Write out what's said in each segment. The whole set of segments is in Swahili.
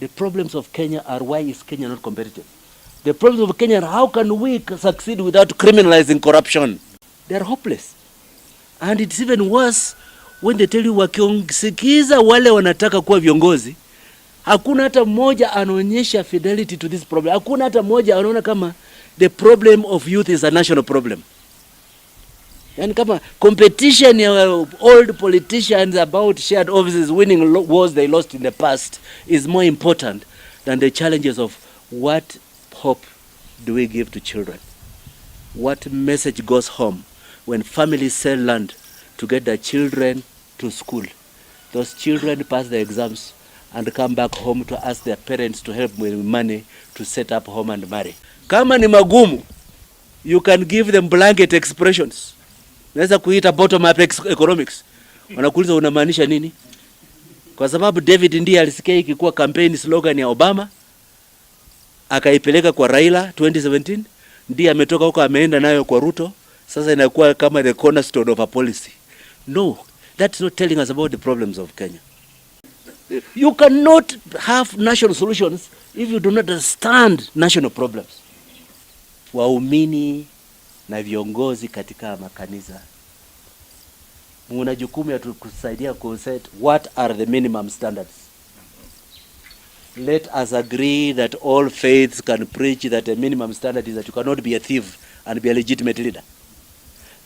The problems of Kenya are why is Kenya not competitive? The problems of Kenya are how can we succeed without criminalizing corruption? They are hopeless. And it's even worse when they tell you wakisikiza wale wanataka kuwa viongozi, hakuna hata mmoja anaonyesha fidelity to this problem. Hakuna hata mmoja anaona kama the problem of youth is a national problem. Yani kama competition ya old politicians about shared offices winning wars they lost in the past is more important than the challenges of what hope do we give to children? What message goes home when families sell land to get their children to school? Those children pass the exams and come back home to ask their parents to help with money to set up home and marry. Kama ni magumu, you can give them blanket expressions. Naweza kuita bottom up economics. Wanakuuliza unamaanisha nini? Kwa sababu David ndiye alisikia ikikuwa campaign slogan ya Obama, akaipeleka kwa Raila 2017, ndiye ametoka huko ameenda nayo kwa Ruto, sasa inakuwa kama the cornerstone of a policy. No, that's not telling us about the problems of Kenya. You cannot have national solutions if you do not understand national problems. Waumini na viongozi katika makanisa muna jukumu ya kusaidia kuset what are the minimum standards. Let us agree that all faiths can preach that a minimum standard is that you cannot be a thief and be a legitimate leader.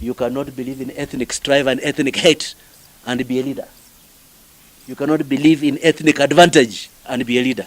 You cannot believe in ethnic strife and ethnic hate and be a leader. You cannot believe in ethnic advantage and be a leader.